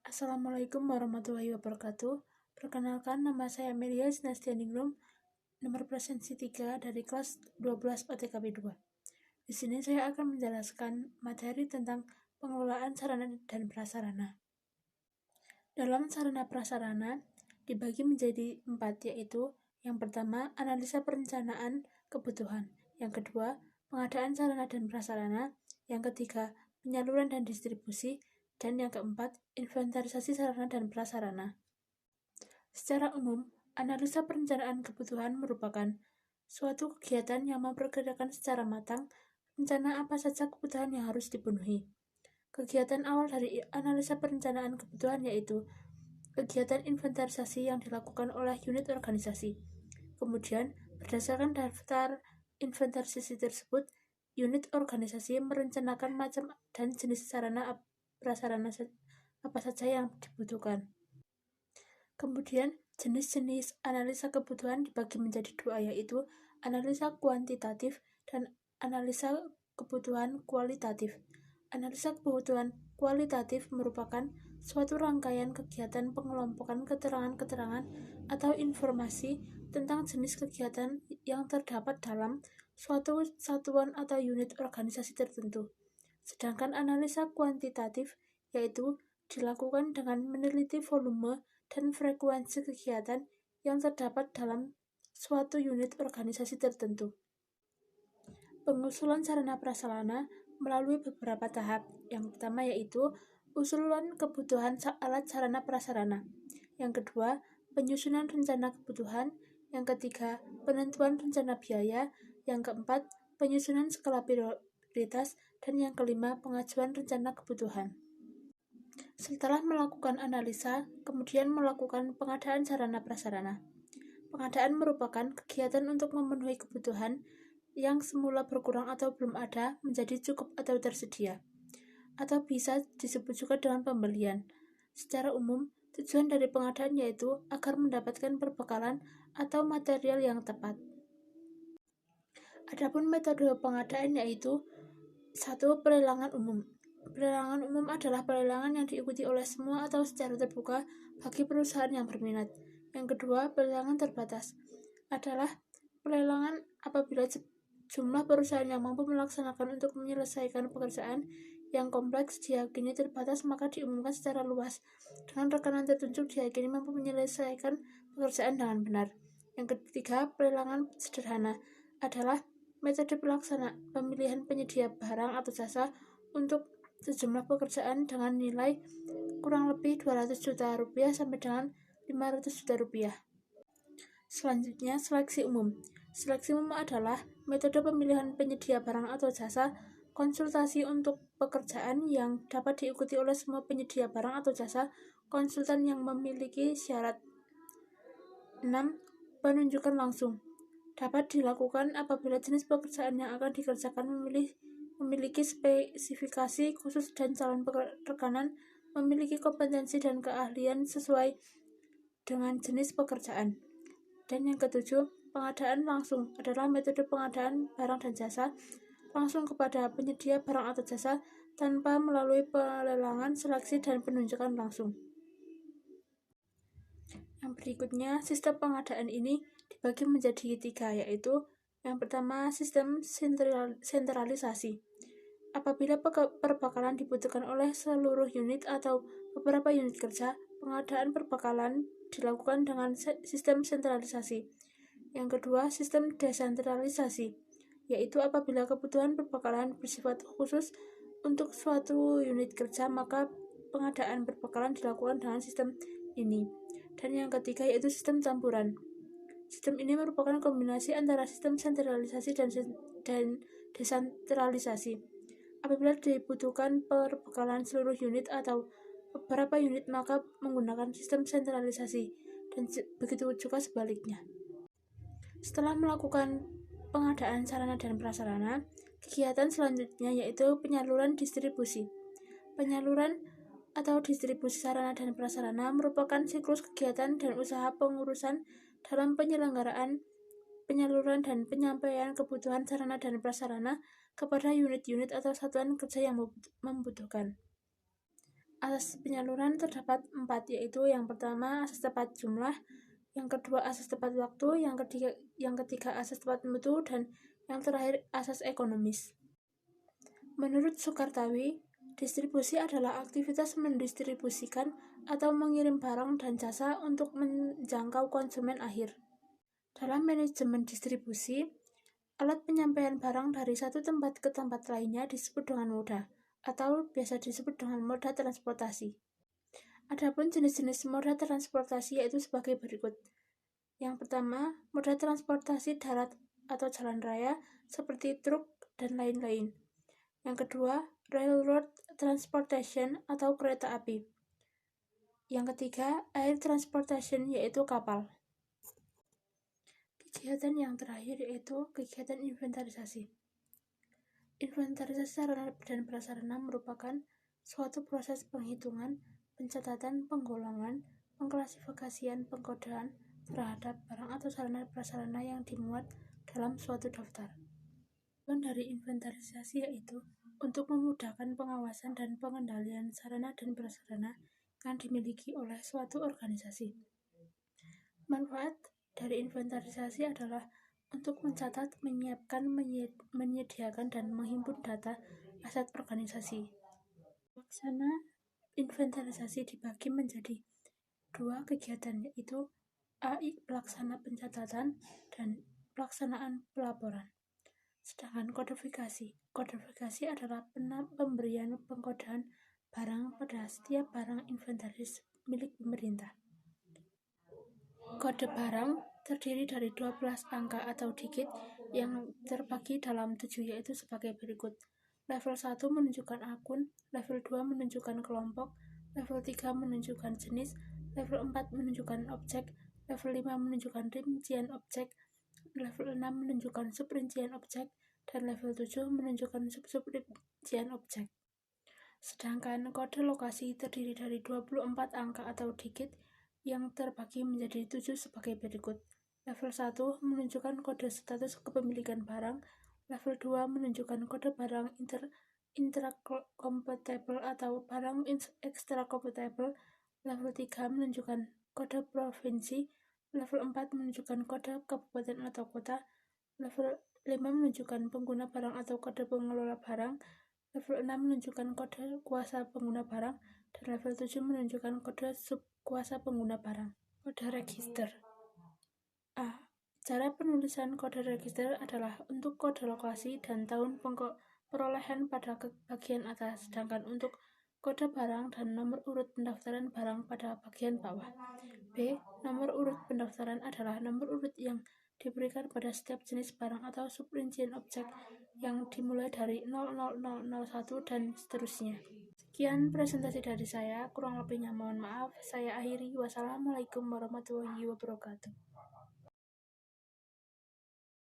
Assalamualaikum warahmatullahi wabarakatuh. Perkenalkan, nama saya Amelia Sinastianingrum, nomor presensi 3 dari kelas 12 OTKB 2. Di sini saya akan menjelaskan materi tentang pengelolaan sarana dan prasarana. Dalam sarana prasarana dibagi menjadi 4, yaitu yang pertama, analisa perencanaan kebutuhan, yang kedua, pengadaan sarana dan prasarana, yang ketiga, penyaluran dan distribusi, dan yang keempat, inventarisasi sarana dan prasarana. Secara umum, analisa perencanaan kebutuhan merupakan suatu kegiatan yang memperkirakan secara matang rencana apa saja kebutuhan yang harus dipenuhi. Kegiatan awal dari analisa perencanaan kebutuhan yaitu kegiatan inventarisasi yang dilakukan oleh unit organisasi. Kemudian, berdasarkan daftar inventarisasi tersebut, unit organisasi merencanakan macam dan jenis sarana prasarana apa saja yang dibutuhkan. Kemudian, jenis-jenis analisa kebutuhan dibagi menjadi 2, yaitu analisa kuantitatif dan analisa kebutuhan kualitatif. Analisa kebutuhan kualitatif merupakan suatu rangkaian kegiatan pengelompokan keterangan-keterangan atau informasi tentang jenis kegiatan yang terdapat dalam suatu satuan atau unit organisasi tertentu. Sedangkan analisa kuantitatif yaitu dilakukan dengan meneliti volume dan frekuensi kegiatan yang terdapat dalam suatu unit organisasi tertentu. Pengusulan sarana prasarana melalui beberapa tahap. Yang pertama yaitu usulan kebutuhan alat sarana prasarana. Yang kedua, penyusunan rencana kebutuhan. Yang ketiga, penentuan rencana biaya. Yang keempat, penyusunan skala prioritas. Dan yang kelima, pengajuan rencana kebutuhan. Setelah melakukan analisa, kemudian melakukan pengadaan sarana prasarana. Pengadaan merupakan kegiatan untuk memenuhi kebutuhan yang semula berkurang atau belum ada menjadi cukup atau tersedia, atau bisa disebut juga dengan pembelian. Secara umum, tujuan dari pengadaan yaitu agar mendapatkan perbekalan atau material yang tepat. Adapun metode pengadaan yaitu 1. Pelelangan umum. Pelelangan umum adalah pelelangan yang diikuti oleh semua atau secara terbuka bagi perusahaan yang berminat. Yang kedua, pelelangan terbatas adalah pelelangan apabila jumlah perusahaan yang mampu melaksanakan untuk menyelesaikan pekerjaan yang kompleks diyakini terbatas, maka diumumkan secara luas. Dengan rekanan tertunjuk diyakini mampu menyelesaikan pekerjaan dengan benar. Yang ketiga, pelelangan sederhana adalah metode pemilihan penyedia barang atau jasa untuk sejumlah pekerjaan dengan nilai kurang lebih 200 juta rupiah sampai dengan 500 juta rupiah. Selanjutnya, seleksi umum. Seleksi umum adalah metode pemilihan penyedia barang atau jasa konsultasi untuk pekerjaan yang dapat diikuti oleh semua penyedia barang atau jasa konsultan yang memiliki syarat. 6. Penunjukan langsung. Dapat dilakukan apabila jenis pekerjaan yang akan dikerjakan memiliki spesifikasi khusus dan calon rekanan memiliki kompetensi dan keahlian sesuai dengan jenis pekerjaan. Dan yang ketujuh, pengadaan langsung adalah metode pengadaan barang dan jasa langsung kepada penyedia barang atau jasa tanpa melalui pelelangan, seleksi, dan penunjukan langsung. Yang berikutnya, sistem pengadaan ini dibagi menjadi 3, yaitu yang pertama, sistem sentralisasi. Apabila perbekalan dibutuhkan oleh seluruh unit atau beberapa unit kerja, pengadaan perbekalan dilakukan dengan sistem sentralisasi. Yang kedua, sistem desentralisasi, yaitu apabila kebutuhan perbekalan bersifat khusus untuk suatu unit kerja, maka pengadaan perbekalan dilakukan dengan sistem ini. Dan yang ketiga yaitu sistem campuran. Sistem ini merupakan kombinasi antara sistem sentralisasi dan desentralisasi. Apabila dibutuhkan perbekalan seluruh unit atau beberapa unit, maka menggunakan sistem sentralisasi, dan begitu juga sebaliknya. Setelah melakukan pengadaan sarana dan prasarana, kegiatan selanjutnya yaitu penyaluran distribusi. Penyaluran atau distribusi sarana dan prasarana merupakan siklus kegiatan dan usaha pengurusan dalam penyelenggaraan, penyaluran, dan penyampaian kebutuhan sarana dan prasarana kepada unit-unit atau satuan kerja yang membutuhkan. Asas penyaluran terdapat 4, yaitu yang pertama asas tepat jumlah, yang kedua asas tepat waktu, yang ketiga asas tepat mutu, dan yang terakhir asas ekonomis. Menurut Soekartawi, distribusi adalah aktivitas mendistribusikan atau mengirim barang dan jasa untuk menjangkau konsumen akhir. Dalam manajemen distribusi, alat penyampaian barang dari satu tempat ke tempat lainnya disebut dengan moda, atau biasa disebut dengan moda transportasi. Adapun jenis-jenis moda transportasi yaitu sebagai berikut. Yang pertama, moda transportasi darat atau jalan raya seperti truk dan lain-lain. Yang kedua, railroad transportation atau kereta api. Yang ketiga, air transportation yaitu kapal. Kegiatan yang terakhir yaitu kegiatan inventarisasi. Inventarisasi sarana dan prasarana merupakan suatu proses penghitungan, pencatatan, penggolongan, pengklasifikasian, pengkodean terhadap barang atau sarana prasarana yang dimuat dalam suatu daftar. Tujuan dari inventarisasi yaitu untuk memudahkan pengawasan dan pengendalian sarana dan prasarana yang dimiliki oleh suatu organisasi. Manfaat dari inventarisasi adalah untuk mencatat, menyiapkan, menyediakan, dan menghimpun data aset organisasi. Pelaksana inventarisasi dibagi menjadi 2 kegiatan, yaitu AI pelaksana pencatatan dan pelaksanaan pelaporan. Sedangkan kodifikasi adalah pemberian pengkodean barang pada setiap barang inventaris milik pemerintah. Kode barang terdiri dari 12 angka atau digit yang terbagi dalam 7, yaitu sebagai berikut. Level 1 menunjukkan akun, level 2 menunjukkan kelompok, level 3 menunjukkan jenis, level 4 menunjukkan objek, level 5 menunjukkan rincian objek, level 6 menunjukkan subrincian objek, dan level 7 menunjukkan sub-rincian objek. Sedangkan kode lokasi terdiri dari 24 angka atau digit yang terbagi menjadi 7 sebagai berikut. Level 1 menunjukkan kode status kepemilikan barang, level 2 menunjukkan kode barang intracompatible atau barang extracompatible, level 3 menunjukkan kode provinsi, level 4 menunjukkan kode kabupaten atau kota, level 5 menunjukkan pengguna barang atau kode pengelola barang, level 6 menunjukkan kode kuasa pengguna barang, dan level 7 menunjukkan kode subkuasa pengguna barang. Kode register. A. Cara penulisan kode register adalah untuk kode lokasi dan tahun perolehan pada bagian atas, sedangkan untuk kode barang dan nomor urut pendaftaran barang pada bagian bawah. B. Nomor urut pendaftaran adalah nomor urut yang diberikan pada setiap jenis barang atau subrincian objek yang dimulai dari 00001 dan seterusnya. Sekian presentasi dari saya, kurang lebihnya mohon maaf. Saya akhiri. Wassalamualaikum warahmatullahi wabarakatuh.